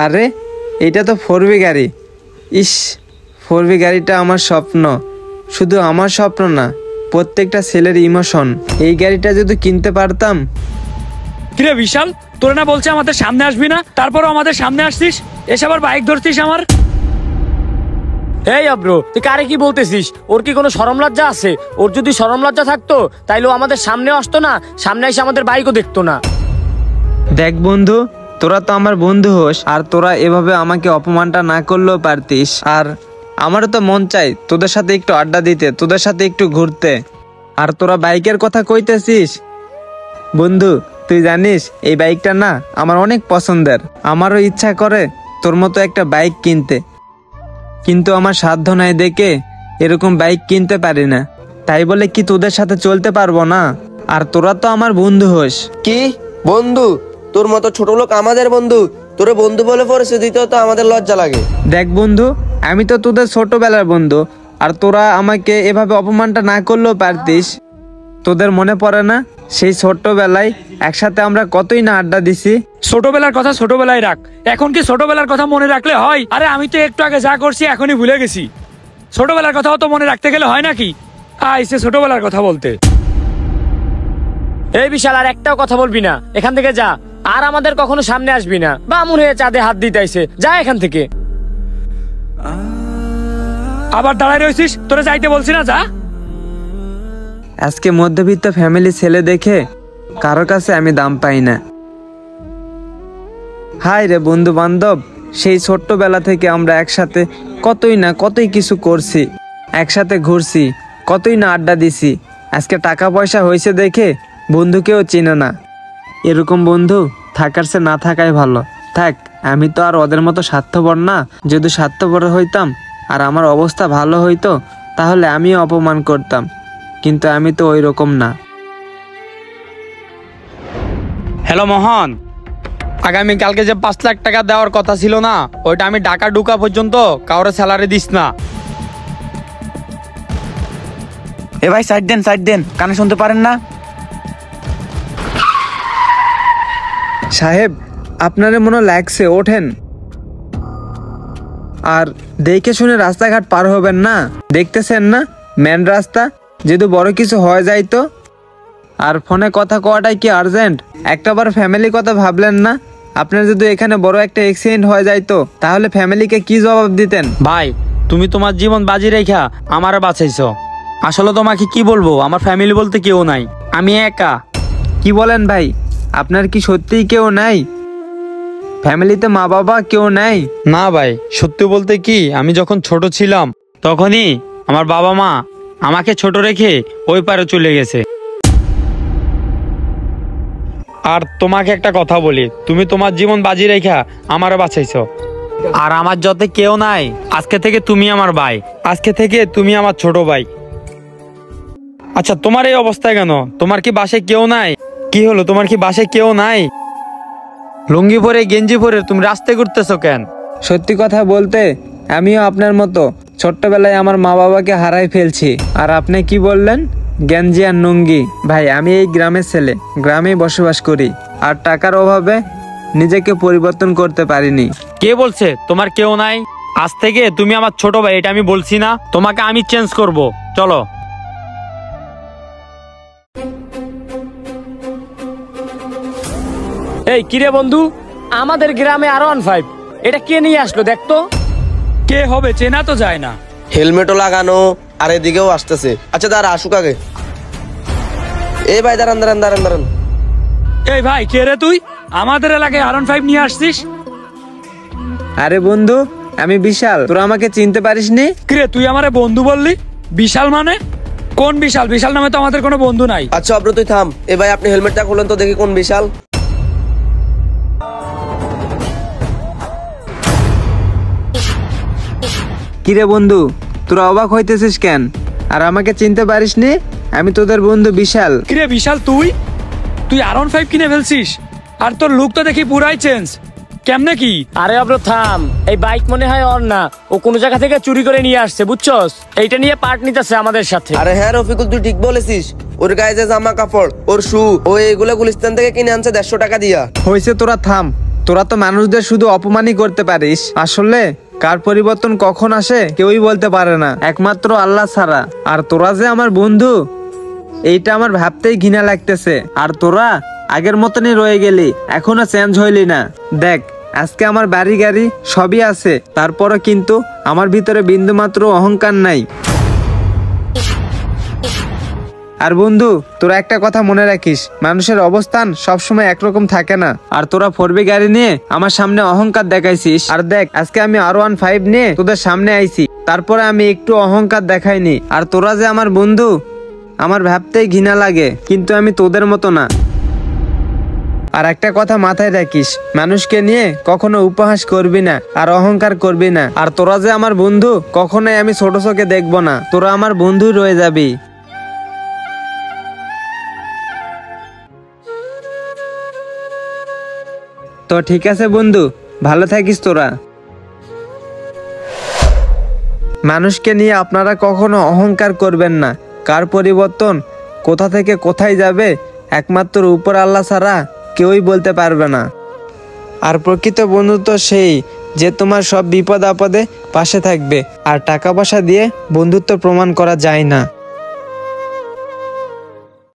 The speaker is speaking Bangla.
আরে এটা তো 4B গাড়ি। ইস, 4B গাড়িটা আমার স্বপ্ন, শুধু আমার স্বপ্ন না, প্রত্যেকটা ছেলের ইমোশন। এই গাড়িটা যদি কিনতে পারতাম। কিরে বিশাল, তোরা না বলছে আমাদের সামনে আসবি না, তারপরও আমাদের সামনে আসছিস, এসে আবার বাইক ধরছিস আমার। এই ব্রো, তুই কারে কি বলতেছিস? ওর কি কোনো শরম লজ্জা আছে? ওর যদি শরম লজ্জা থাকতো তাইলে ও আমাদের সামনে আসতো না, সামনে এসে আমাদের বাইকও দেখতো না। দেখ বন্ধু, তোরা তো আমার বন্ধু হোস, আর তোরা এভাবে আমাকে অপমানটা না করলেও পারতিস। আর আমারও তো মন চাই তোদের সাথে একটু আড্ডা দিতে, তোদের সাথে একটু ঘুরতে। আর তোরা বাইকের কথা কইতেছিস, বন্ধু তুই জানিস এই বাইকটা না আমার অনেক পছন্দের। আমারও ইচ্ছা করে তোর মতো একটা বাইক কিনতে, কিন্তু আমার সাধ্য নাই দেখে এরকম বাইক কিনতে পারি না। তাই বলে কি তোদের সাথে চলতে পারবো না? আর তোরা তো আমার বন্ধু হোস। কি বন্ধু? তোর মতো ছোট লোক আমাদের বন্ধু? তোরে বন্ধু বলে পরিচয় দিতেও তো আমাদের লজ্জা লাগে। দেখ বন্ধু, আমি তো তোদের ছোটবেলার বন্ধু, আর তোরা আমাকে এভাবে অপমানটা না করলেও পারতিস। তোদের মনে পড়ে না সেই ছোট্টবেলায় একসাথে আমরা কতই না আড্ডা দিছি? ছোটবেলার কথা ছোটবেলায় রাখ, এখন কি ছোটবেলার কথা মনে রাখলে হয়? আরে আমি তো একটু আগে যা করছি এখনই ভুলে গেছি, ছোটবেলার কথাও তো মনে রাখতে গেলে হয় নাকি? আইসে ছোটবেলার কথা বলতে। এই বিশাল, আর একটাও কথা বলবি না, এখান থেকে যা। আর আমাদের কখনো সামনে আসবি না। বামুন হয়ে চাঁদে হাত দিতে আইছে, যা এখান থেকে। আবার দাঁড়ায় রয়েছিস? তোরা যাইতে বলছি না, যা। আজকে মধ্যবিত্ত ফ্যামিলি ছেলে দেখে কারোর কাছে আমি দাম পাই না। হাই রে বন্ধু বান্ধব, সেই ছোট্টবেলা থেকে আমরা একসাথে কতই কিছু করছি, একসাথে ঘুরছি, কতই না আড্ডা দিছি। আজকে টাকা পয়সা হয়েছে দেখে বন্ধুকেও চিনে না। এরকম বন্ধু থাকার চেয়ে না থাকাই ভালো। থাক, আমি তো আর ওদের মতো স্বার্থপর না। যদি স্বার্থপর হইতাম আর আমার অবস্থা ভালো হইতো তাহলে আমিও অপমান করতাম, কিন্তু আমি তো ওই রকম না। হ্যালো মোহন, আগামী কালকে যে 5 লাখ টাকা দেওয়ার কথা ছিল না, ওইটা আমি ঢাকা ঢুকা পর্যন্ত কাউরে স্যালারি দিস না। এ ভাই সাইড দেন, কানে শুনতে পারেন না? সাহেব, আপনারে মনে লাগছে, ওঠেন। আর দেখে শুনে রাস্তাঘাট পার হবেন না, দেখতেছেন না মেন রাস্তা, যদি বড় কিছু হয়ে যায় তো। আর ফোনে কথা কওয়াটাই কি আর্জেন্ট? একটাবার ফ্যামিলি কথা ভাবলেন না? আপনার যদি এখানে বড় একটা অ্যাক্সিডেন্ট হয়ে যায় তো, তাহলে ফ্যামিলিকে কি জবাব দিতেন? ভাই, তুমি তোমার জীবন বাজি রেখা আমারে বাঁচাইছো। আসলে তোমাকে কি বলবো, আমার ফ্যামিলি বলতে কেউ নাই, আমি একা। কি বলেন ভাই, আপনার কি সত্যিই কেউ নাই? ফ্যামিলিতে মা বাবা কেউ নাই? না ভাই, সত্যি বলতে কি, আমি যখন ছোট ছিলাম তখনই আমার বাবা মা আমাকে ছোট রেখে ওই পারে চলে গেছে। আর তোমাকে একটা কথা বলি, তুমি তোমার জীবন বাজি রেখা আমারে বাঁচাইছো। আর আমার যতে কেউ নাই, আজকে থেকে তুমি আমার ভাই, আজকে থেকে তুমি আমার ছোট ভাই। আচ্ছা, তোমার এই অবস্থায় কেন? তোমার কি বাসায় কেউ নাই? কি হলো, তোমার কি বাসায় কেউ নাই? লুঙ্গি পরে গেঞ্জি পরে তুমি রাস্তায় ঘুরতেছো কেন? সত্যি কথা বলতে আমিও আপনার মতো ছোট্টবেলায় আমার মা বাবাকে হারাই ফেলছি। আর আপনি কি বললেন, গেঞ্জি আর লুঙ্গি? ভাই, আমি এই গ্রামের ছেলে, গ্রামেই বসবাস করি, আর টাকার অভাবে নিজেকে পরিবর্তন করতে পারিনি। কে বলছে তোমার কেউ নাই? আজ থেকে তুমি আমার ছোট ভাই, এটা আমি বলছি না? তোমাকে আমি চেঞ্জ করব, চলো। এই কিরে বন্ধু, আমাদের গ্রামে R15 এটা কে নিয়ে আসলো দেখতো? কে হবে, চেনা তো যায় না। হেলমেটও লাগানো, আর এদিকেও আসতেছে। আচ্ছা দাঁড়া, আসুক আগে। এই ভাই দাঁড়ান। এই ভাই, কে রে তুই? আমাদের এলাকায় R15 নিয়ে আসছিস? আরে বন্ধু, আমি বিশাল, তোরা আমাকে চিনতে পারিসনি? কিরে, তুই আমারে বন্ধু বললি? বিশাল মানে কোন বিশাল? বিশাল নামে তো আমাদের কোনো বন্ধু নাই। আচ্ছা অব্র, তুই থাম। এ ভাই, আপনি হেলমেটটা খুলেন তো দেখি কোন বিশাল। কিরে বন্ধু, তোরা অবাক হইতেছিস কেন? আর আমাকে চিনতে পারিসনি? আমি তোদের বন্ধু বিশাল। কিরে বিশাল, তুই R15 কিনে ফেলছিস? আর তোর লুক তো দেখি পুরাই চেঞ্জ, কেমনে কি? আরে অব্র থাম, এই বাইক মনে হয় ওর না, ও কোনো জায়গা থেকে চুরি করে নিয়ে আসছে, বুঝছস? এইটা নিয়ে পার্ট নিতেছে আমাদের সাথে। আরে হ্যাঁ রফিকুল, তুই ঠিক বলেছিস। ওর গায়ে যে জামা কাপড়, ওর শু, ও এগুলো গুলিস্তান থেকে কিনে আনছে 150 টাকা দিয়া। হয়েছে, তোরা থাম। তোরা তো মানুষদের শুধু অপমানই করতে পারিস। আসলে কার পরিবর্তন কখন আসে কেউই বলতে পারে না, একমাত্র আল্লাহ ছাড়া। আর তোরা যে আমার বন্ধু, এইটা আমার ভাবতেই ঘৃণা লাগতেছে। আর তোরা আগের মতনই রয়ে গেলি, এখনো চেঞ্জ হইলি না। দেখ, আজকে আমার বাড়ি গাড়ি সবই আছে, তারপরও কিন্তু আমার ভিতরে বিন্দুমাত্র অহংকার নাই। আর বন্ধু, তোরা একটা কথা মনে রাখিস, মানুষের অবস্থান সবসময় একরকম থাকে না। আর তোরা 4B গাড়ি নিয়ে আমার সামনে অহংকার দেখাইছিস। আর দেখ, আজকে আমি R15 নিয়ে তোদের সামনে আইছি, তারপরে আমি একটু অহংকার দেখাইনি। আর তোরা যে আমার বন্ধু, আমার ভাবতেই ঘৃণা লাগে, কিন্তু আমি তোদের মতো না। আর একটা কথা মাথায় রাখিস, মানুষকে নিয়ে কখনো উপহাস করবি না আর অহংকার করবি না। আর তোরা যে আমার বন্ধু, কখনোই আমি ছোট চোখে দেখবো না, তোরা আমার বন্ধুই রয়ে যাবি। তো ঠিক আছে বন্ধু, ভালো থাকিস তোরা। মানুষকে নিয়ে আপনারা কখনো অহংকার করবেন না। কার পরিবর্তন কোথা থেকে কোথায় যাবে একমাত্র উপর আল্লাহ ছাড়া কেউই বলতে পারবে না। আর প্রকৃত বন্ধু তো সেই যে তোমার সব বিপদ আপদে পাশে থাকবে। আর টাকা পয়সা দিয়ে বন্ধুত্ব প্রমাণ করা যায় না।